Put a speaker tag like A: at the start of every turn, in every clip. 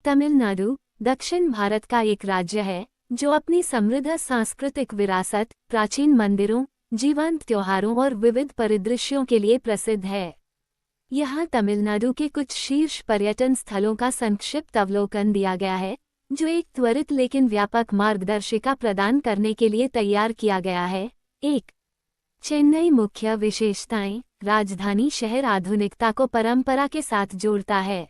A: तमिलनाडु दक्षिण भारत का एक राज्य है जो अपनी समृद्ध सांस्कृतिक विरासत, प्राचीन मंदिरों, जीवंत त्योहारों और विविध परिदृश्यों के लिए प्रसिद्ध है। यहाँ तमिलनाडु के कुछ शीर्ष पर्यटन स्थलों का संक्षिप्त अवलोकन दिया गया है, जो एक त्वरित लेकिन व्यापक मार्गदर्शिका प्रदान करने के लिए तैयार किया गया है। 1. चेन्नई। मुख्य विशेषताएं। राजधानी शहर आधुनिकता को परंपरा के साथ जोड़ता है।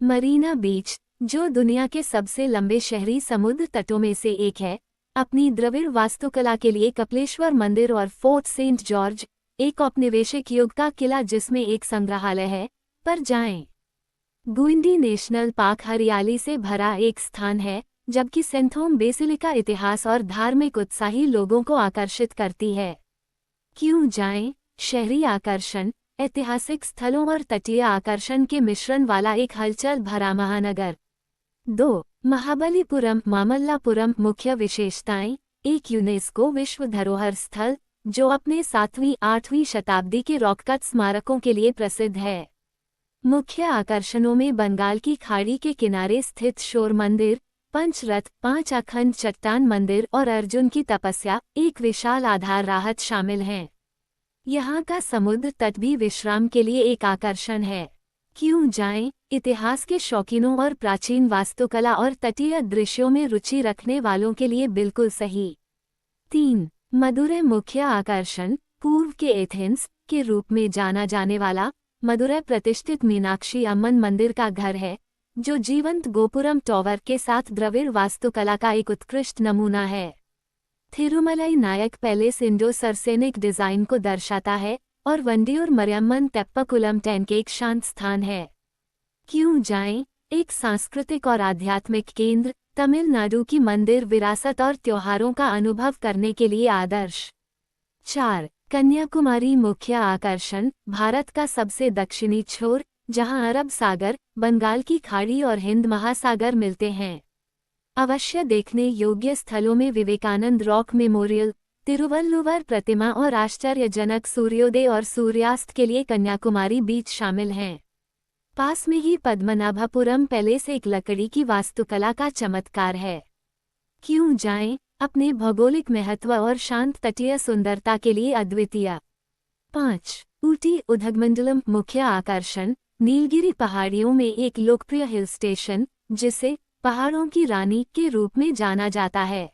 A: मरीना बीच, जो दुनिया के सबसे लंबे शहरी समुद्र तटों में से एक है, अपनी द्रविड़ वास्तुकला के लिए कपिलेश्वर मंदिर और फोर्ट सेंट जॉर्ज, एक औपनिवेशिक युग का किला जिसमें एक संग्रहालय है, पर जाएं। गुइंडी नेशनल पार्क हरियाली से भरा एक स्थान है, जबकि सेंथोम बेसिलिका इतिहास और धार्मिक उत्साही लोगों को आकर्षित करती है। क्यों जाएं? शहरी आकर्षण, ऐतिहासिक स्थलों और तटीय आकर्षण के मिश्रण वाला एक हलचल भरा महानगर। 2. महाबलीपुरम मामल्लापुरम। मुख्य विशेषताएं। एक यूनेस्को विश्व धरोहर स्थल, जो अपने 7वीं-8वीं शताब्दी के रॉक कट स्मारकों के लिए प्रसिद्ध है। मुख्य आकर्षणों में बंगाल की खाड़ी के किनारे स्थित शोर मंदिर, पंचरथ, 5 अखंड चट्टान मंदिर और अर्जुन की तपस्या, एक विशाल आधार राहत शामिल हैं। यहाँ का समुद्र तट भी विश्राम के लिए एक आकर्षण है। क्यों जाएं? इतिहास के शौकीनों और प्राचीन वास्तुकला और तटीय दृश्यों में रुचि रखने वालों के लिए बिल्कुल सही। 3. मदुरै। मुख्य आकर्षण। पूर्व के एथेंस के रूप में जाना जाने वाला मदुरै प्रतिष्ठित मीनाक्षी अम्मन मंदिर का घर है, जो जीवंत गोपुरम टॉवर के साथ द्रविड़ वास्तुकला का एक उत्कृष्ट नमूना है। थिरुमलाई नायक पैलेस इंडो सरसेनिक डिजाइन को दर्शाता है और वंडियूर मरियम्मन तेप्पाकुलम टैंक एक शांत स्थान है। क्यों जाएं? एक सांस्कृतिक और आध्यात्मिक केंद्र, तमिलनाडु की मंदिर विरासत और त्योहारों का अनुभव करने के लिए आदर्श। 4. कन्याकुमारी। मुख्य आकर्षण। भारत का सबसे दक्षिणी छोर, जहां अरब सागर, बंगाल की खाड़ी और हिंद महासागर मिलते हैं। अवश्य देखने योग्य स्थलों में विवेकानंद रॉक मेमोरियल, तिरुवल्लुवर प्रतिमा और आश्चर्यजनक सूर्योदय और सूर्यास्त के लिए कन्याकुमारी बीच शामिल हैं। पास में ही पद्मनाभपुरम पैलेस एक लकड़ी की वास्तुकला का चमत्कार है। क्यों जाएं? अपने भौगोलिक महत्व और शांत तटीय सुंदरता के लिए अद्वितीय। 5. ऊटी उदगमंडलम। मुख्य आकर्षण। नीलगिरी पहाड़ियों में एक लोकप्रिय हिल स्टेशन, जिसे पहाड़ों की रानी के रूप में जाना जाता है।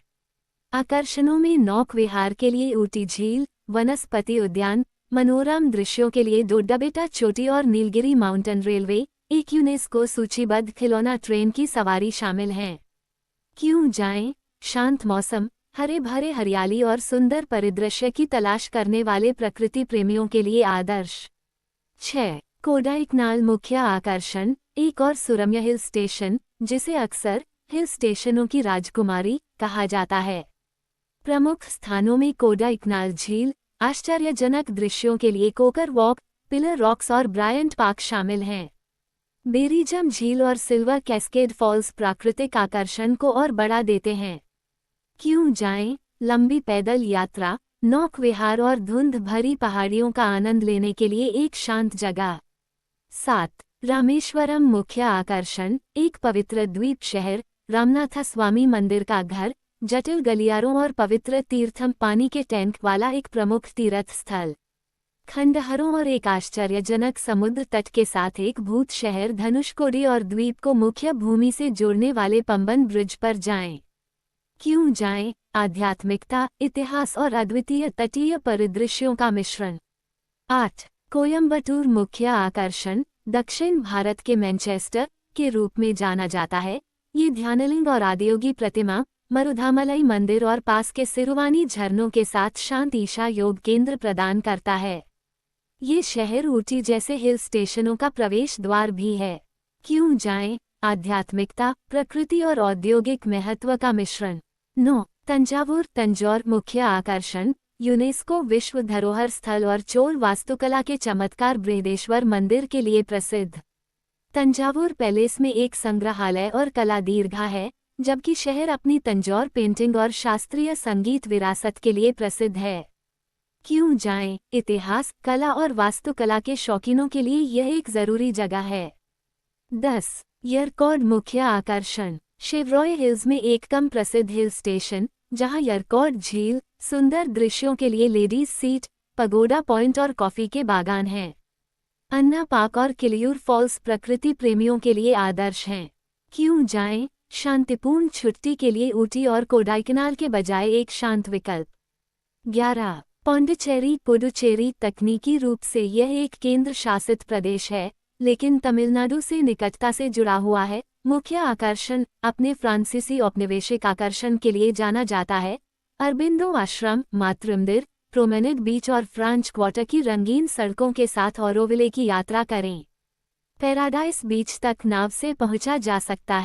A: आकर्षणों में नौक विहार के लिए ऊटी झील, वनस्पति उद्यान, मनोरम दृश्यों के लिए डोड्डाबेटा चोटी और नीलगिरी माउंटेन रेलवे, एक यूनेस्को सूचीबद्ध खिलौना ट्रेन की सवारी शामिल हैं। क्यों जाएं? शांत मौसम, हरे भरे हरियाली और सुंदर परिदृश्य की तलाश करने वाले प्रकृति प्रेमियों के लिए आदर्श। 6. कोडाइकनाल। मुख्य आकर्षण। एक और सुरम्य हिल स्टेशन, जिसे अक्सर हिल स्टेशनों की राजकुमारी कहा जाता है। प्रमुख स्थानों में कोडाइकनाल झील, आश्चर्यजनक दृश्यों के लिए कोकर वॉक, पिलर रॉक्स और ब्रायंट पार्क शामिल हैं। बेरिजम झील और सिल्वर कैस्केड फॉल्स प्राकृतिक आकर्षण को और बढ़ा देते हैं। क्यों जाएं? लंबी पैदल यात्रा, नौक विहार और धुंध भरी पहाड़ियों का आनंद लेने के लिए एक शांत जगह। 7. रामेश्वरम। मुख्य आकर्षण। एक पवित्र द्वीप शहर, रामनाथ स्वामी मंदिर का घर, जटिल गलियारों और पवित्र तीर्थम पानी के टैंक वाला एक प्रमुख तीर्थ स्थल। खंडहरों और एक आश्चर्यजनक समुद्र तट के साथ एक भूत शहर धनुषकोडी और द्वीप को मुख्य भूमि से जोड़ने वाले पंबन ब्रिज पर जाएं। क्यों जाएं? आध्यात्मिकता, इतिहास और अद्वितीय तटीय परिदृश्यों का मिश्रण। 8. कोयम्बटूर। मुख्य आकर्षण। दक्षिण भारत के मैनचेस्टर के रूप में जाना जाता है। ये ध्यानलिंग और आदियोगी प्रतिमा, मरुधामलाई मंदिर और पास के सिरुवानी झरनों के साथ शांत ईशा योग केंद्र प्रदान करता है। ये शहर ऊटी जैसे हिल स्टेशनों का प्रवेश द्वार भी है। क्यों जाएं? आध्यात्मिकता, प्रकृति और औद्योगिक महत्व का मिश्रण। 9. तंजावुर तंजौर। मुख्य आकर्षण। यूनेस्को विश्व धरोहर स्थल और चोल वास्तुकला के चमत्कार बृहदेश्वर मंदिर के लिए प्रसिद्ध। तंजावुर पैलेस में एक संग्रहालय और कला दीर्घा है, जबकि शहर अपनी तंजौर पेंटिंग और शास्त्रीय संगीत विरासत के लिए प्रसिद्ध है। क्यों जाएं? इतिहास, कला और वास्तुकला के शौकीनों के लिए यह एक जरूरी जगह है। 10. यरकौड मुख्य आकर्षण। शेवरॉय हिल्स में एक कम प्रसिद्ध हिल स्टेशन, जहां यरकौड झील, सुंदर दृश्यों के लिए लेडीज सीट, पगोडा पॉइंट और कॉफी के बागान हैं। अन्ना पार्क और किलियूर फॉल्स प्रकृति प्रेमियों के लिए आदर्श हैं। क्यों जाएं? शांतिपूर्ण छुट्टी के लिए ऊटी और कोडाईकनाल के बजाय एक शांत विकल्प। 11. पौंडीचेरी। पुडुचेरी तकनीकी रूप से यह एक केंद्र शासित प्रदेश है, लेकिन तमिलनाडु से निकटता से जुड़ा हुआ है। मुख्य आकर्षण अपने फ्रांसीसी औपनिवेशिक आकर्षण के लिए जाना जाता है। अरबिंदो आश्रम, मातृमंदिर, प्रोमेनेड बीच और फ्रेंच क्वार्टर की रंगीन सड़कों के साथ ऑरोविले की यात्रा करें। पैराडाइस बीच तक नाव से पहुंचा जा सकता है।